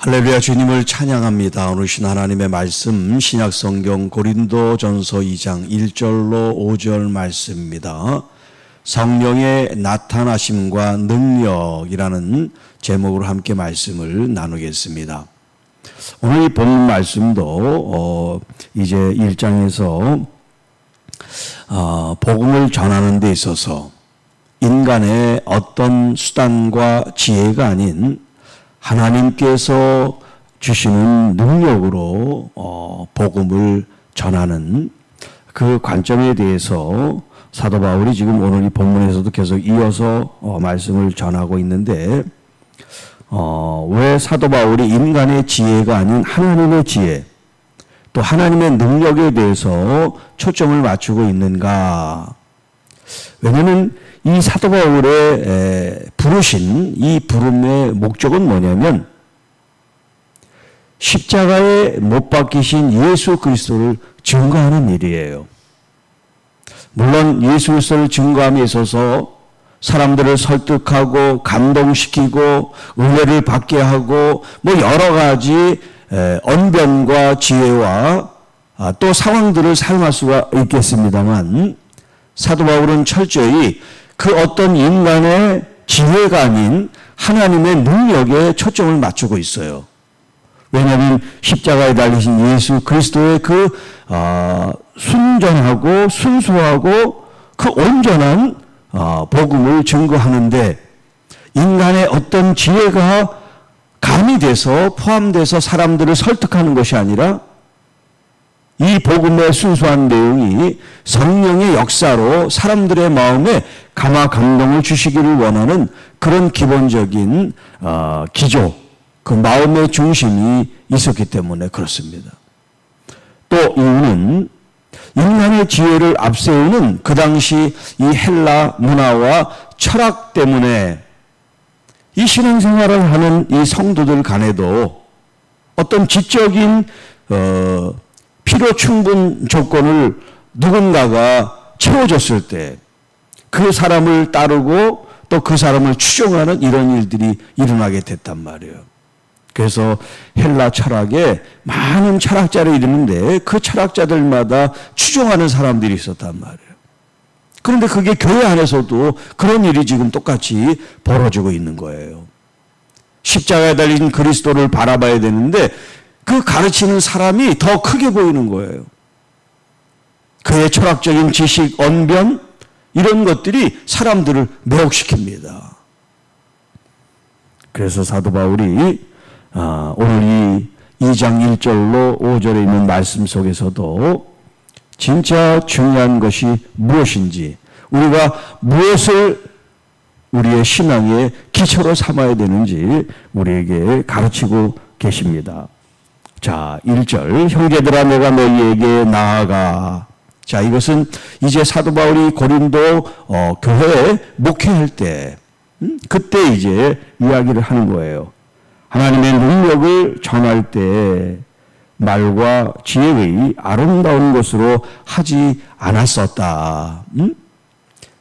할렐루야, 주님을 찬양합니다. 오늘 신 하나님의 말씀 신약성경 고린도전서 2장 1절로 5절 말씀입니다. 성령의 나타나심과 능력이라는 제목으로 함께 말씀을 나누겠습니다. 오늘 이 본문 말씀도 이제 1장에서 복음을 전하는 데 있어서 인간의 어떤 수단과 지혜가 아닌 하나님께서 주시는 능력으로 복음을 전하는 그 관점에 대해서 사도 바울이 지금 오늘 이 본문에서도 계속 이어서 말씀을 전하고 있는데, 왜 사도 바울이 인간의 지혜가 아닌 하나님의 지혜, 또 하나님의 능력에 대해서 초점을 맞추고 있는가? 왜냐하면 이 사도 바울의 부르신 이 부름의 목적은 뭐냐면 십자가에 못 박히신 예수 그리스도를 증거하는 일이에요. 물론 예수 그리스도를 증거함에 있어서 사람들을 설득하고 감동시키고 은혜를 받게 하고 여러 가지 언변과 지혜와 또 상황들을 사용할 수가 있겠습니다만, 사도 바울은 철저히 그 어떤 인간의 지혜가 아닌 하나님의 능력에 초점을 맞추고 있어요. 왜냐하면 십자가에 달리신 예수 그리스도의 그 순전하고 순수하고 그 온전한 복음을 증거하는데, 인간의 어떤 지혜가 가미돼서 포함돼서 사람들을 설득하는 것이 아니라 이 복음의 순수한 내용이 성령의 역사로 사람들의 마음에 감화 감동을 주시기를 원하는 그런 기본적인 기조, 그 마음의 중심이 있었기 때문에 그렇습니다. 또 이유는 인간의 지혜를 앞세우는 그 당시 이 헬라 문화와 철학 때문에 이 신앙생활을 하는 이 성도들 간에도 어떤 지적인 필요 충분 조건을 누군가가 채워줬을 때 그 사람을 따르고 또 그 사람을 추종하는 이런 일들이 일어나게 됐단 말이에요. 그래서 헬라 철학에 많은 철학자를 이르는데 그 철학자들마다 추종하는 사람들이 있었단 말이에요. 그런데 그게 교회 안에서도 그런 일이 지금 똑같이 벌어지고 있는 거예요. 십자가에 달린 그리스도를 바라봐야 되는데 그 가르치는 사람이 더 크게 보이는 거예요. 그의 철학적인 지식, 언변 이런 것들이 사람들을 매혹시킵니다. 그래서 사도 바울이 오늘 이 2장 1절로 5절에 있는 말씀 속에서도 진짜 중요한 것이 무엇인지, 우리가 무엇을 우리의 신앙의 기초로 삼아야 되는지 우리에게 가르치고 계십니다. 자, 1절, 형제들아 내가 너희에게 나아가. 자, 이것은 이제 사도 바울이 고린도 교회에 목회할 때, 그때 이제 이야기를 하는 거예요. 하나님의 능력을 전할 때 말과 지혜의 아름다운 것으로 하지 않았었다.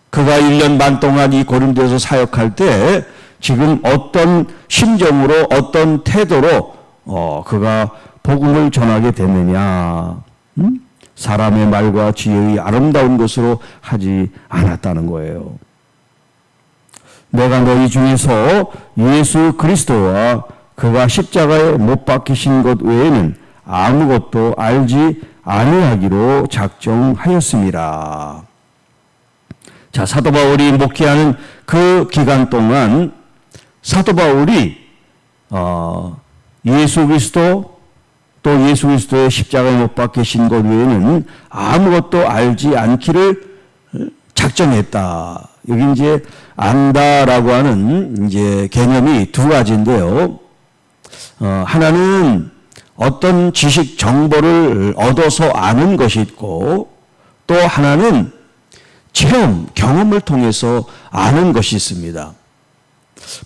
그가 1년 반 동안 이 고린도에서 사역할 때 지금 어떤 심정으로 어떤 태도로 그가 복음을 전하게 됐느냐? 사람의 말과 지혜의 아름다운 것으로 하지 않았다는 거예요. 내가 너희 중에서 예수 그리스도와 그가 십자가에 못 박히신 것 외에는 아무것도 알지 아니하기로 작정하였습니다. 자, 사도 바울이 목회하는 그 기간 동안 사도 바울이 예수 그리스도 또 예수 그리스도의 십자가에 못 박히신 것 외에는 아무것도 알지 않기를 작정했다. 여기 이제 안다라고 하는 이제 개념이 두 가지인데요. 하나는 어떤 지식 정보를 얻어서 아는 것이 있고, 또 하나는 체험, 경험을 통해서 아는 것이 있습니다.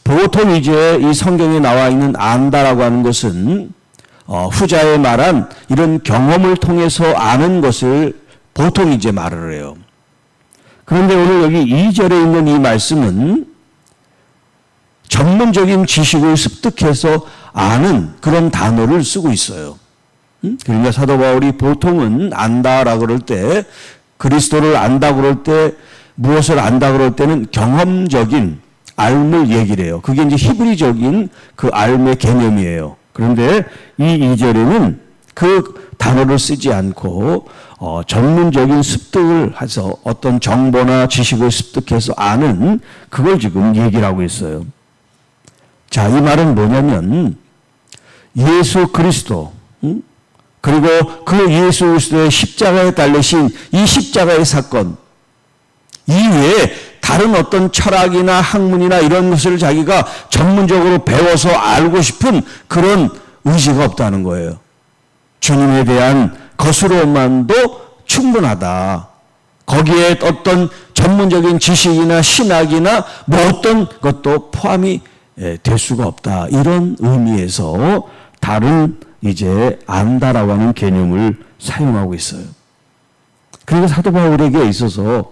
보통 이제 이 성경에 나와 있는 안다라고 하는 것은 후자에 말한 이런 경험을 통해서 아는 것을 보통 이제 말을 해요. 그런데 오늘 여기 2절에 있는 이 말씀은 전문적인 지식을 습득해서 아는 그런 단어를 쓰고 있어요. 그러니까 사도 바울이 보통은 안다라고 그럴 때, 그리스도를 안다 그럴 때, 무엇을 안다 그럴 때는 경험적인 알을 얘기를 해요. 그게 이제 히브리적인 그 알의 개념이에요. 그런데 이 2절에는 그 단어를 쓰지 않고 전문적인 습득을 해서 어떤 정보나 지식을 습득해서 아는 그걸 지금 얘기를 하고 있어요. 자, 이 말은 뭐냐면 예수 그리스도, 그리고 그 예수 그리스도의 십자가에 달리신 이 십자가의 사건 이외에 다른 어떤 철학이나 학문이나 이런 것을 자기가 전문적으로 배워서 알고 싶은 그런 의지가 없다는 거예요. 주님에 대한 것으로만도 충분하다. 거기에 어떤 전문적인 지식이나 신학이나 뭐 어떤 것도 포함이 될 수가 없다. 이런 의미에서 다른 이제 안다라고 하는 개념을 사용하고 있어요. 그리고 사도 바울에게 있어서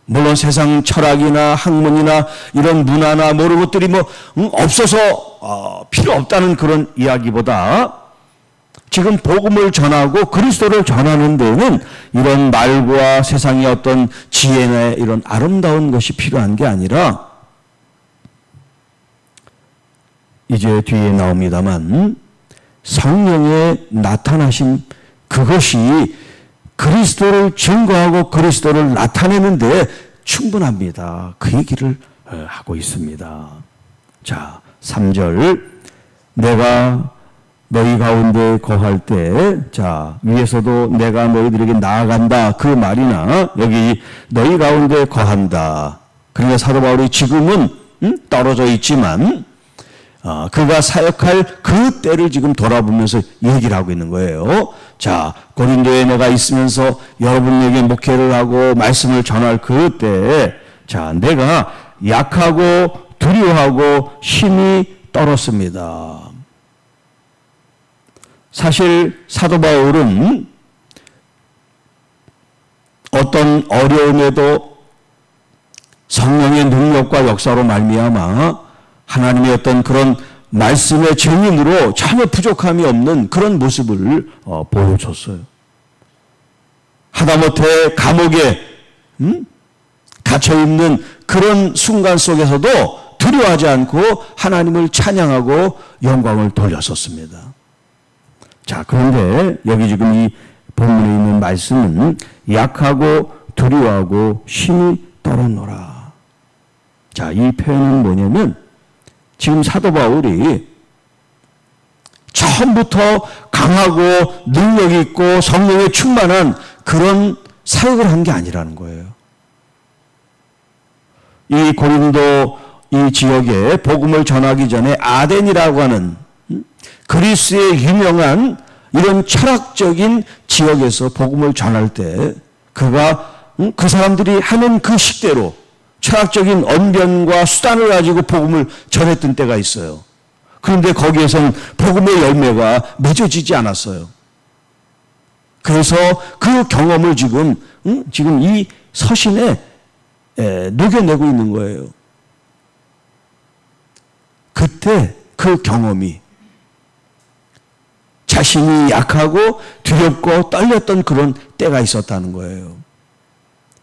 물론 세상 철학이나 학문이나 이런 문화나 뭐 이런 것들이 뭐 없어서 필요 없다는 그런 이야기보다 지금 복음을 전하고 그리스도를 전하는 데는 이런 말과 세상의 어떤 지혜나 이런 아름다운 것이 필요한 게 아니라 이제 뒤에 나옵니다만 성령의 나타나심 그것이 그리스도를 증거하고 그리스도를 나타내는데 충분합니다. 그 얘기를 하고 있습니다. 자, 3절 내가 너희 가운데 거할 때, 자, 위에서도 내가 너희들에게 나아간다 그 말이나 여기 너희 가운데 거한다. 그러니까 사도 바울이 지금은 떨어져 있지만 그가 사역할 그 때를 지금 돌아보면서 얘기를 하고 있는 거예요. 자, 고린도에 내가 있으면서 여러분에게 목회를 하고 말씀을 전할 그 때, 자, 내가 약하고 두려워하고 힘이 떨었습니다. 사실 사도 바울은 어떤 어려움에도 성령의 능력과 역사로 말미암아 하나님의 어떤 그런 말씀의 증인으로 전혀 부족함이 없는 그런 모습을 보여줬어요. 하다못해 감옥에 갇혀있는 그런 순간 속에서도 두려워하지 않고 하나님을 찬양하고 영광을 돌렸었습니다. 자, 그런데 여기 지금 이 본문에 있는 말씀은 약하고 두려워하고 힘이 떨어노라. 자, 이 표현은 뭐냐면 지금 사도 바울이 처음부터 강하고 능력 있고 성령에 충만한 그런 사역을 한 게 아니라는 거예요. 이 고린도 이 지역에 복음을 전하기 전에 아덴이라고 하는 그리스의 유명한 이런 철학적인 지역에서 복음을 전할 때 그가 그 사람들이 하는 그 식대로 철학적인 언변과 수단을 가지고 복음을 전했던 때가 있어요. 그런데 거기에선 복음의 열매가 맺어지지 않았어요. 그래서 그 경험을 지금 이 서신에 녹여내고 있는 거예요. 그때 그 경험이 자신이 약하고 두렵고 떨렸던 그런 때가 있었다는 거예요.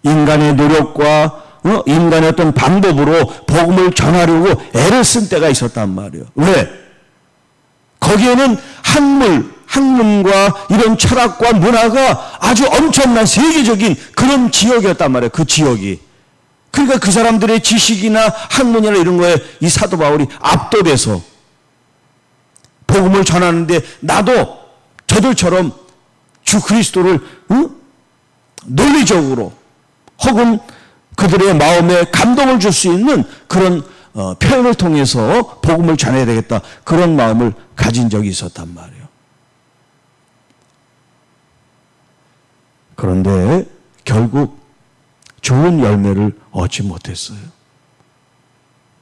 인간의 노력과 인간의 어떤 방법으로 복음을 전하려고 애를 쓴 때가 있었단 말이에요. 왜? 거기에는 학문과 이런 철학과 문화가 아주 엄청난 세계적인 그런 지역이었단 말이에요. 그 지역이. 그러니까 그 사람들의 지식이나 학문이나 이런 거에 이 사도 바울이 압도돼서 복음을 전하는데 나도 저들처럼 주 그리스도를 논리적으로 혹은 그들의 마음에 감동을 줄 수 있는 그런 표현을 통해서 복음을 전해야 되겠다. 그런 마음을 가진 적이 있었단 말이에요. 그런데 결국 좋은 열매를 얻지 못했어요.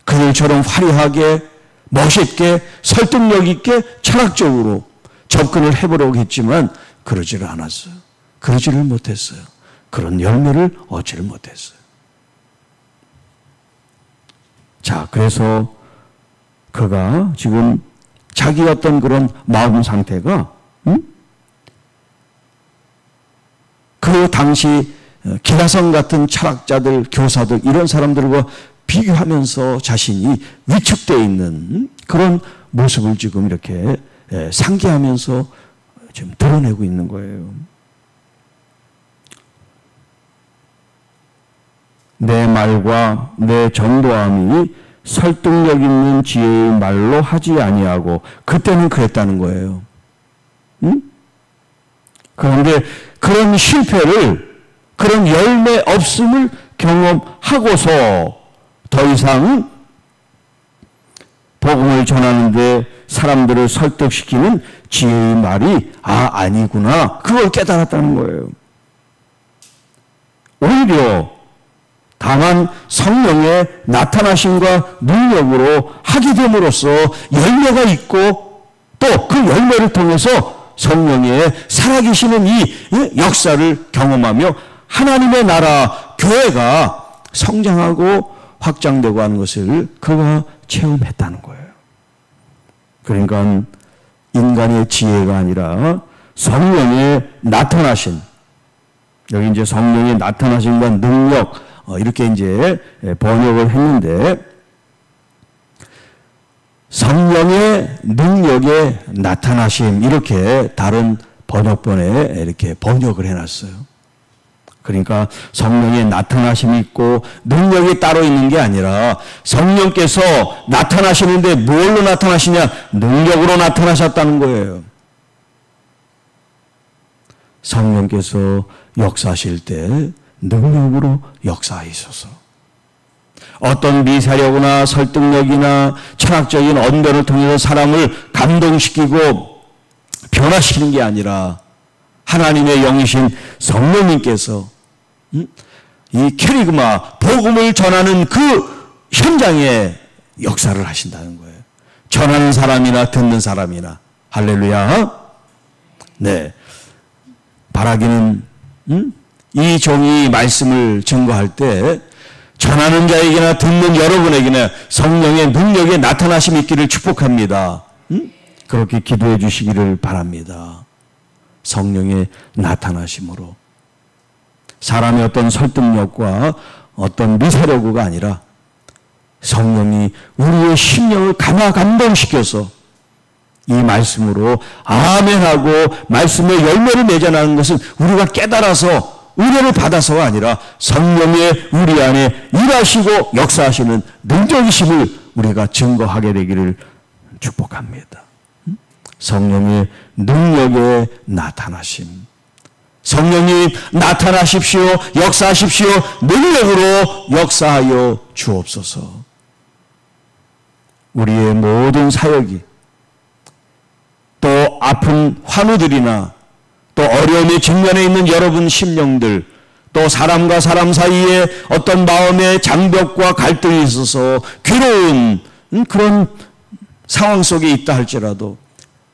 그들처럼 화려하게 멋있게 설득력 있게 철학적으로 접근을 해보려고 했지만 그러지를 않았어요. 그러지를 못했어요. 그런 열매를 얻지를 못했어요. 자, 그래서 그가 지금 자기 어떤 그런 마음 상태가 그 당시 기라성 같은 철학자들, 교사들 이런 사람들과 비교하면서 자신이 위축되어 있는 그런 모습을 지금 이렇게 상기하면서 지금 드러내고 있는 거예요. 내 말과 내 전도함이 설득력 있는 지혜의 말로 하지 아니하고, 그때는 그랬다는 거예요. 그런데 그런 실패를, 그런 열매 없음을 경험하고서 더 이상 복음을 전하는데 사람들을 설득시키는 지혜의 말이 아니구나, 그걸 깨달았다는 거예요. 오히려 다만 성령의 나타나심과 능력으로 하게 됨으로써 열매가 있고, 또 그 열매를 통해서 성령의 살아계시는 이 역사를 경험하며 하나님의 나라, 교회가 성장하고 확장되고 하는 것을 그가 체험했다는 거예요. 그러니까 인간의 지혜가 아니라 성령의 나타나심, 여기 이제 성령의 나타나심과 능력, 이렇게 이제 번역을 했는데, 성령의 능력의 나타나심, 이렇게 다른 번역본에 이렇게 번역을 해놨어요. 그러니까 성령의 나타나심이 있고 능력이 따로 있는 게 아니라 성령께서 나타나시는데 뭘로 나타나시냐? 능력으로 나타나셨다는 거예요. 성령께서 역사하실 때 능력으로 역사하셔서 어떤 미사력이나 설득력이나 철학적인 언변을 통해서 사람을 감동시키고 변화시키는 게 아니라 하나님의 영이신 성령님께서 이 캐리그마, 복음을 전하는 그 현장에 역사를 하신다는 거예요. 전하는 사람이나 듣는 사람이나. 할렐루야. 네. 바라기는 이 종이 말씀을 증거할 때 전하는 자에게나 듣는 여러분에게나 성령의 능력의 나타나심이 있기를 축복합니다. 그렇게 기도해 주시기를 바랍니다. 성령의 나타나심으로 사람의 어떤 설득력과 어떤 미사력가 아니라 성령이 우리의 심령을 감동시켜서 이 말씀으로 아멘하고 말씀의 열매를 맺어나가는 것은 우리가 깨달아서 은혜를 받아서가 아니라 성령의 우리 안에 일하시고 역사하시는 능력이심을 우리가 증거하게 되기를 축복합니다. 성령의 능력의 나타나심. 성령님 나타나십시오. 역사하십시오. 능력으로 역사하여 주옵소서. 우리의 모든 사역이 또 아픈 환우들이나 또 어려움에 직면해 있는 여러분 심령들, 또 사람과 사람 사이에 어떤 마음의 장벽과 갈등이 있어서 괴로운 그런 상황 속에 있다 할지라도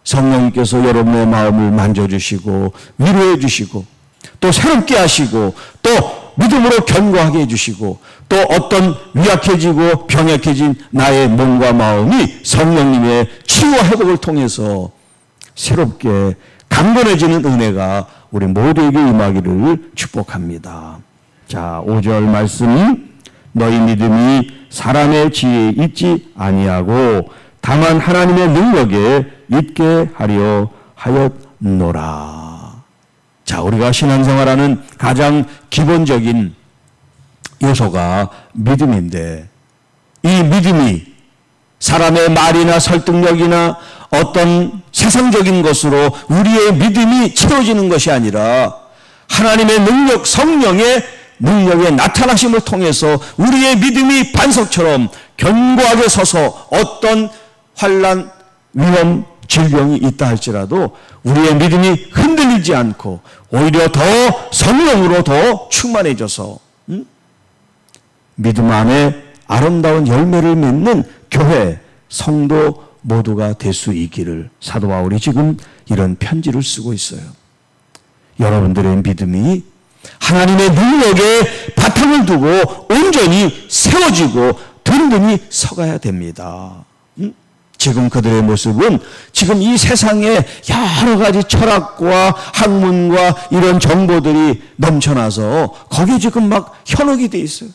성령님께서 여러분의 마음을 만져주시고 위로해 주시고 또 새롭게 하시고 또 믿음으로 견고하게 해주시고 또 어떤 위약해지고 병약해진 나의 몸과 마음이 성령님의 치유와 회복을 통해서 새롭게 강건해지는 은혜가 우리 모두에게 임하기를 축복합니다. 자, 5절 말씀, 너희 믿음이 사람의 지혜에 있지 아니하고 다만 하나님의 능력에 있게 하려 하였노라. 자, 우리가 신앙생활하는 가장 기본적인 요소가 믿음인데, 이 믿음이 사람의 말이나 설득력이나 어떤 세상적인 것으로 우리의 믿음이 채워지는 것이 아니라 하나님의 능력, 성령의 능력의 나타나심을 통해서 우리의 믿음이 반석처럼 견고하게 서서 어떤 환난, 위험, 질병이 있다 할지라도 우리의 믿음이 흔들리지 않고 오히려 더 성령으로 더 충만해져서 믿음 안에 아름다운 열매를 맺는 교회, 성도 모두가 될 수 있기를 사도 바울이 지금 이런 편지를 쓰고 있어요. 여러분들의 믿음이 하나님의 능력에 바탕을 두고 온전히 세워지고 든든히 서가야 됩니다. 지금 그들의 모습은 지금 이 세상에 여러 가지 철학과 학문과 이런 정보들이 넘쳐나서 거기에 지금 막 현혹이 돼 있어요.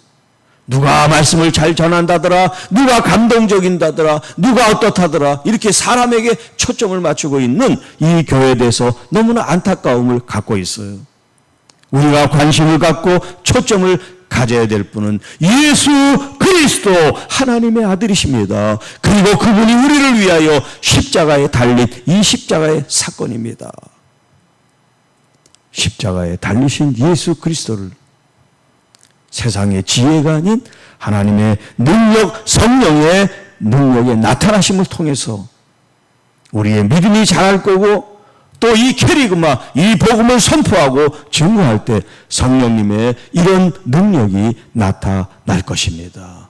누가 말씀을 잘 전한다더라, 누가 감동적인다더라, 누가 어떻다더라, 이렇게 사람에게 초점을 맞추고 있는 이 교회에 대해서 너무나 안타까움을 갖고 있어요. 우리가 관심을 갖고 초점을 가져야 될 분은 예수 그리스도 하나님의 아들이십니다. 그리고 그분이 우리를 위하여 십자가에 달린 이 십자가의 사건입니다. 십자가에 달리신 예수 그리스도를 세상의 지혜가 아닌 하나님의 능력, 성령의 능력의 나타나심을 통해서 우리의 믿음이 자랄 거고, 또 이 캐리그마, 이 복음을 선포하고 증거할 때 성령님의 이런 능력이 나타날 것입니다.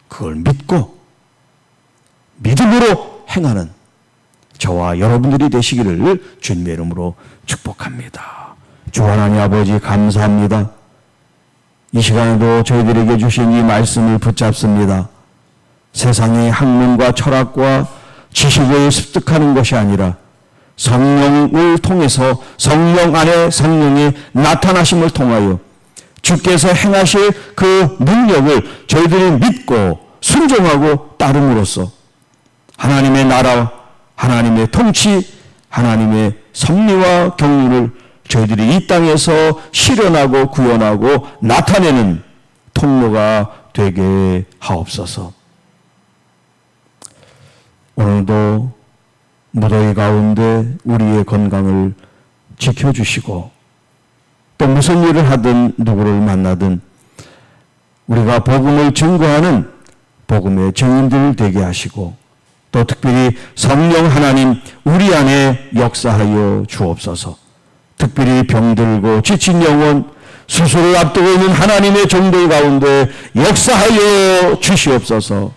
그걸 믿고 믿음으로 행하는 저와 여러분들이 되시기를 주님의 이름으로 축복합니다. 주 하나님 아버지 감사합니다. 이 시간에도 저희들에게 주신 이 말씀을 붙잡습니다. 세상의 학문과 철학과 지식을 습득하는 것이 아니라 성령을 통해서 성령 안에 성령의 나타나심을 통하여 주께서 행하실 그 능력을 저희들이 믿고 순종하고 따름으로써 하나님의 나라, 하나님의 통치, 하나님의 섭리와 경륜을 저희들이 이 땅에서 실현하고 구현하고 나타내는 통로가 되게 하옵소서. 오늘도 무더위 가운데 우리의 건강을 지켜주시고, 또 무슨 일을 하든 누구를 만나든 우리가 복음을 증거하는 복음의 증인들 되게 하시고, 또 특별히 성령 하나님 우리 안에 역사하여 주옵소서. 특별히 병들고 지친 영혼, 수술을 앞두고 있는 하나님의 종들 가운데 역사하여 주시옵소서.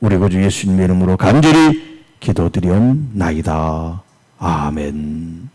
우리 구주 예수님의 이름으로 간절히 기도드리옵나이다. 아멘.